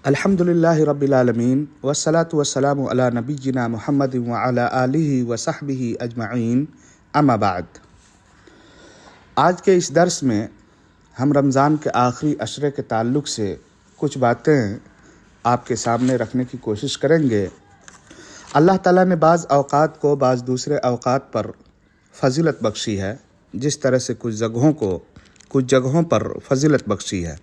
الحمدللہ رب العالمین والصلاة والسلام علی نبینا محمد وعلی آلہ وصحبہ اجمعین، اما بعد۔ آج کے اس درس میں ہم رمضان کے آخری عشرے کے تعلق سے کچھ باتیں آپ کے سامنے رکھنے کی کوشش کریں گے۔ اللہ تعالیٰ نے بعض اوقات کو بعض دوسرے اوقات پر فضیلت بخشی ہے، جس طرح سے کچھ جگہوں پر فضیلت بخشی ہے۔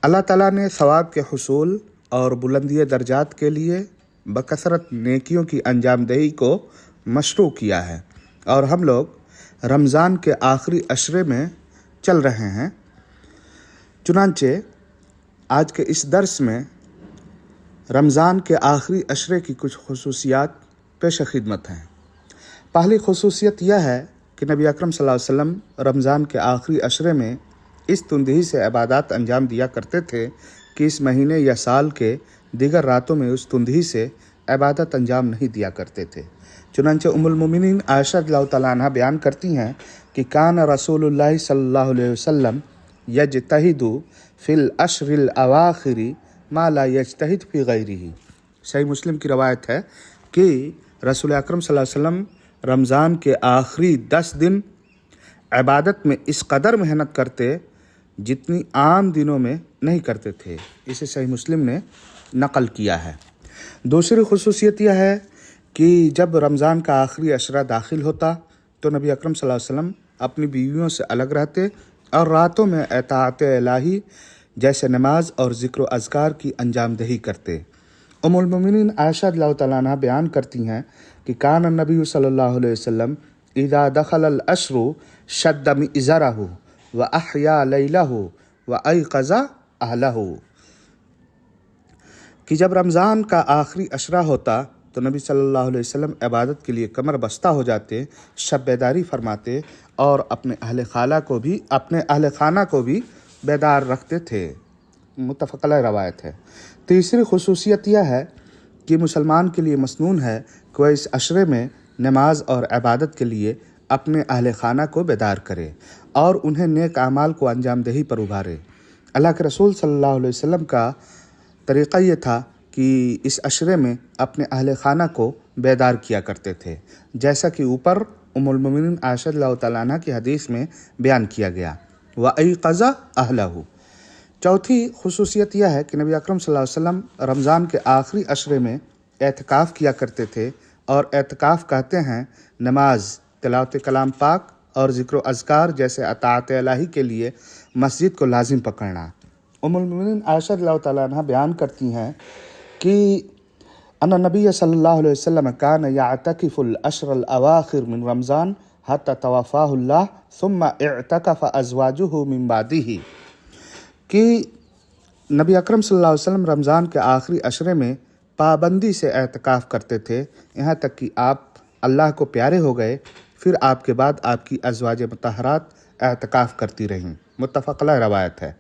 اللہ تعالیٰ نے ثواب کے حصول اور بلندی درجات کے لیے بکثرت نیکیوں کی انجام دہی کو مشروع کیا ہے، اور ہم لوگ رمضان کے آخری عشرے میں چل رہے ہیں۔ چنانچہ آج کے اس درس میں رمضان کے آخری عشرے کی کچھ خصوصیات پیش خدمت ہیں۔ پہلی خصوصیت یہ ہے کہ نبی اکرم صلی اللہ علیہ وسلم رمضان کے آخری عشرے میں اس تندہی سے عبادات انجام دیا کرتے تھے کہ اس مہینے یا سال کے دیگر راتوں میں اس تندہی سے عبادت انجام نہیں دیا کرتے تھے۔ چنانچہ ام المومنین عائشہ رضی اللہ تعالیٰ عنہ بیان کرتی ہیں کہ کان رسول اللہ صلی اللہ علیہ وسلم یجتہد فی العشر الاواخر ما لا یجتہد فی غیرہ۔ صحیح مسلم کی روایت ہے کہ رسول اکرم صلی اللہ علیہ وسلم رمضان کے آخری 10 دن عبادت میں اس قدر محنت کرتے جتنی عام دنوں میں نہیں کرتے تھے۔ اسے صحیح مسلم نے نقل کیا ہے۔ دوسری خصوصیت یہ ہے کہ جب رمضان کا آخری عشرہ داخل ہوتا تو نبی اکرم صلی اللہ علیہ وسلم اپنی بیویوں سے الگ رہتے اور راتوں میں اطاعت الہی جیسے نماز اور ذکر و اذکار کی انجام دہی کرتے۔ ام المومنین عائشہ رضی اللہ تعالیٰ عنہ بیان کرتی ہیں کہ کان النبی صلی اللہ علیہ وسلم اذا دخل العشر شد مئزرہ وَأَحْيَا لَيْلَهُ وَأَيْقَظَ أَهْلَهُ، کہ جب رمضان کا آخری عشرہ ہوتا تو نبی صلی اللہ علیہ وسلم عبادت کے لیے کمر بستہ ہو جاتے، شب بیداری فرماتے اور اپنے اہل خانہ کو بھی بیدار رکھتے تھے۔ متفق علیہ روایت ہے۔ تیسری خصوصیت یہ ہے کہ مسلمان کے لیے مسنون ہے کہ وہ اس عشرے میں نماز اور عبادت کے لیے اپنے اہل خانہ کو بیدار کرے اور انہیں نیک اعمال کو انجام دہی پر ابھارے۔ اللہ کے رسول صلی اللہ علیہ وسلم کا طریقہ یہ تھا کہ اس عشرے میں اپنے اہل خانہ کو بیدار کیا کرتے تھے، جیسا کہ اوپر ام المومنین عائشہ رضی اللہ تعالیٰ عنہ کی حدیث میں بیان کیا گیا۔ وَأَيْقَظَ أَهْلَهُ۔ چوتھی خصوصیت یہ ہے کہ نبی اکرم صلی اللہ علیہ وسلم رمضان کے آخری عشرے میں اعتکاف کیا کرتے تھے، اور اعتکاف کہتے ہیں نماز، تلاوت کلام پاک اور ذکر و اذکار جیسے اطاعت الہی کے لیے مسجد کو لازم پکڑنا۔ ام المومنین عائشہ رضی اللہ تعالیٰ عنہ بیان کرتی ہیں کہ ان نبی صلی اللہ علیہ وسلم کان یعتکف العشر الاواخر من رمضان حتی توفاہ اللہ ثم اعتکف ازواجہ من بعدہ، کہ نبی اکرم صلی اللہ علیہ وسلم رمضان کے آخری عشرے میں پابندی سے اعتکاف کرتے تھے، یہاں تک کہ آپ اللہ کو پیارے ہو گئے، پھر آپ کے بعد آپ کی ازواج مطہرات اعتکاف کرتی رہیں۔ متفق علیہ روایت ہے۔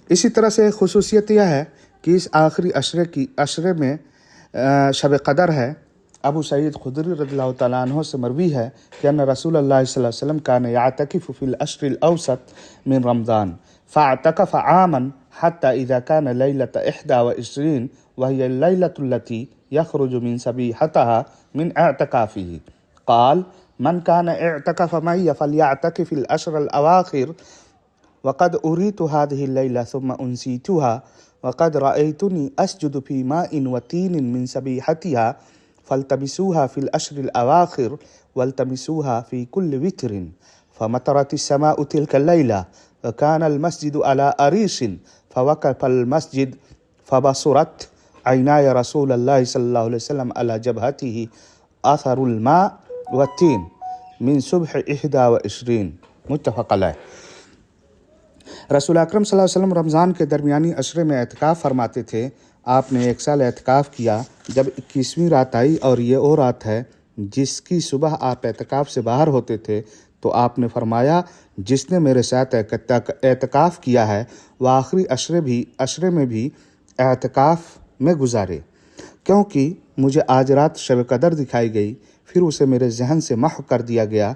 اسی طرح سے خصوصیت یہ ہے کہ اس آخری عشرے میں شب قدر ہے۔ ابو سعید خدری رضی اللہ تعالیٰ عنہ سے مروی ہے کہ ان رسول اللہ صلی اللہ علیہ وسلم کان یعتکف فی العشر الاوسط من رمضان فاعتکف عاما حتی اذا کان لیلۃ 21 وهي اللیلۃ التي یخرج من صبیحتها من اعتکافه قال من كان اعتكف معي فليعتكف العشر الأواخر وقد أريت هذه الليلة ثم أنسيتها وقد رأيتني أسجد في ماء وتين من سبيحتها فالتمسوها في العشر الأواخر والتمسوها في كل وتر فمطرت السماء تلك الليلة وكان المسجد على أريش فوقف المسجد فبصرت عيناي رسول الله صلى الله عليه وسلم على جبهته أثر الماء والتین من صبح 21۔ متفق علیہ۔ رسول اکرم صلی اللہ علیہ وسلم رمضان کے درمیانی عشرے میں اعتکاف فرماتے تھے۔ آپ نے 1 سال اعتکاف کیا۔ جب 21ویں رات آئی اور یہ وہ رات ہے جس کی صبح آپ اعتکاف سے باہر ہوتے تھے، تو آپ نے فرمایا جس نے میرے ساتھ اعتکاف کیا ہے وہ آخری عشرے میں بھی اعتکاف میں گزارے، کیونکہ مجھے آج رات شب قدر دکھائی گئی، پھر اسے میرے ذہن سے محو کر دیا گیا۔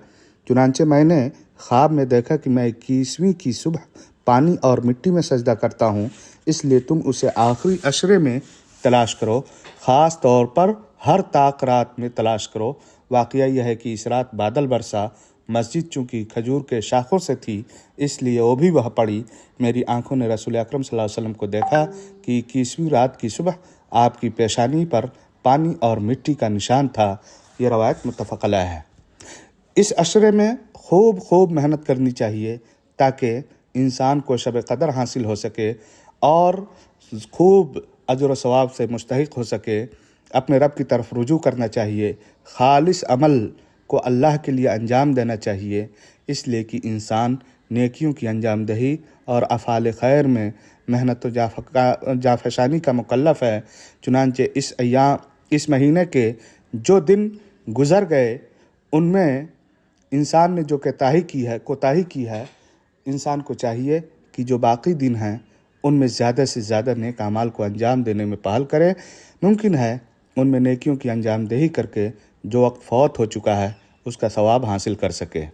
چنانچہ میں نے خواب میں دیکھا کہ میں 21ویں کی صبح پانی اور مٹی میں سجدہ کرتا ہوں، اس لیے تم اسے آخری عشرے میں تلاش کرو، خاص طور پر ہر طاق رات میں تلاش کرو۔ واقعہ یہ ہے کہ اس رات بادل برسا، مسجد چونکہ کھجور کے شاخوں سے تھی اس لیے وہ بھی بہہ پڑی۔ میری آنکھوں نے رسول اکرم صلی اللہ علیہ وسلم کو دیکھا کہ 21ویں رات کی صبح آپ کی پیشانی پر پانی اور مٹی کا نشان تھا۔ یہ روایت متفق علیہ ہے۔ اس عشرے میں خوب محنت کرنی چاہیے تاکہ انسان کو شب قدر حاصل ہو سکے اور خوب اجر و ثواب سے مستحق ہو سکے۔ اپنے رب کی طرف رجوع کرنا چاہیے، خالص عمل کو اللہ کے لیے انجام دینا چاہیے، اس لیے کہ انسان نیکیوں کی انجام دہی اور افعال خیر میں محنت و جافشانی کا مکلف ہے۔ چنانچہ اس مہینے کے جو دن گزر گئے ان میں انسان نے جو کوتاہی کی ہے، انسان کو چاہیے کہ جو باقی دن ہیں ان میں زیادہ سے زیادہ نیک اعمال کو انجام دینے میں پہل کرے۔ ممکن ہے ان میں نیکیوں کی انجام دہی کر کے جو وقت فوت ہو چکا ہے اس کا ثواب حاصل کر سکے۔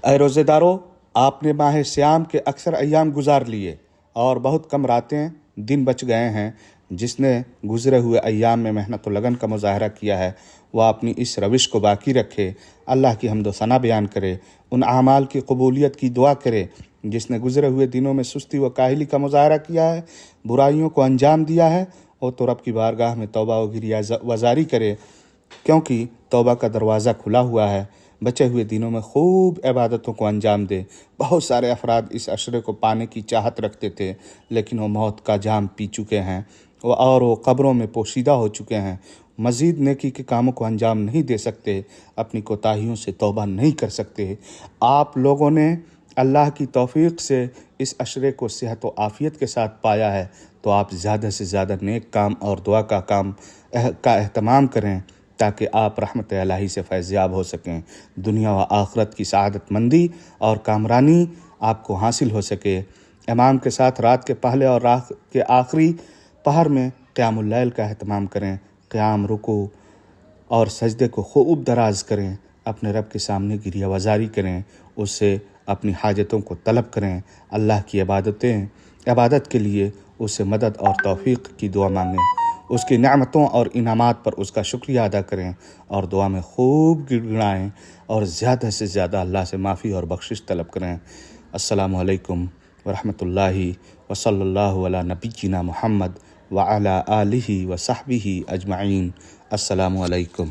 اے روزے دارو، آپ نے ماہ سیام کے اکثر ایام گزار لیے اور بہت کم راتیں دن بچ گئے ہیں۔ جس نے گزرے ہوئے ایام میں محنت و لگن کا مظاہرہ کیا ہے وہ اپنی اس روش کو باقی رکھے، اللہ کی حمد و ثنا بیان کرے، ان اعمال کی قبولیت کی دعا کرے۔ جس نے گزرے ہوئے دنوں میں سستی و کاہلی کا مظاہرہ کیا ہے، برائیوں کو انجام دیا ہے، وہ تو رب کی بارگاہ میں توبہ و گریہ وزاری کرے، کیونکہ توبہ کا دروازہ کھلا ہوا ہے۔ بچے ہوئے دنوں میں خوب عبادتوں کو انجام دے۔ بہت سارے افراد اس عشرے کو پانے کی چاہت رکھتے تھے لیکن وہ موت کا جام پی چکے ہیں اور وہ قبروں میں پوشیدہ ہو چکے ہیں، مزید نیکی کے کاموں کو انجام نہیں دے سکتے، اپنی کوتاہیوں سے توبہ نہیں کر سکتے۔ آپ لوگوں نے اللہ کی توفیق سے اس عشرے کو صحت و عافیت کے ساتھ پایا ہے تو آپ زیادہ سے زیادہ نیک کام اور دعا کا اہتمام کریں تاکہ آپ رحمت الہی سے فیضیاب ہو سکیں، دنیا و آخرت کی سعادت مندی اور کامرانی آپ کو حاصل ہو سکے۔ امام کے ساتھ رات کے پہلے اور رات کے آخری پہر میں قیام اللیل کا اہتمام کریں، قیام، رکوع اور سجدے کو خوب دراز کریں، اپنے رب کے سامنے گریہ وزاری کریں، اس سے اپنی حاجتوں کو طلب کریں، اللہ کی عبادت کے لیے اس سے مدد اور توفیق کی دعا مانگیں، اس کی نعمتوں اور انعامات پر اس کا شکریہ ادا کریں اور دعا میں خوب گڑگڑائیں اور زیادہ سے زیادہ اللہ سے معافی اور بخشش طلب کریں۔ السلام علیکم ورحمۃ اللہ وصلی اللہ علی نبینا محمد وعلی آلہ وصحبہ اجمعین۔ السلام علیکم۔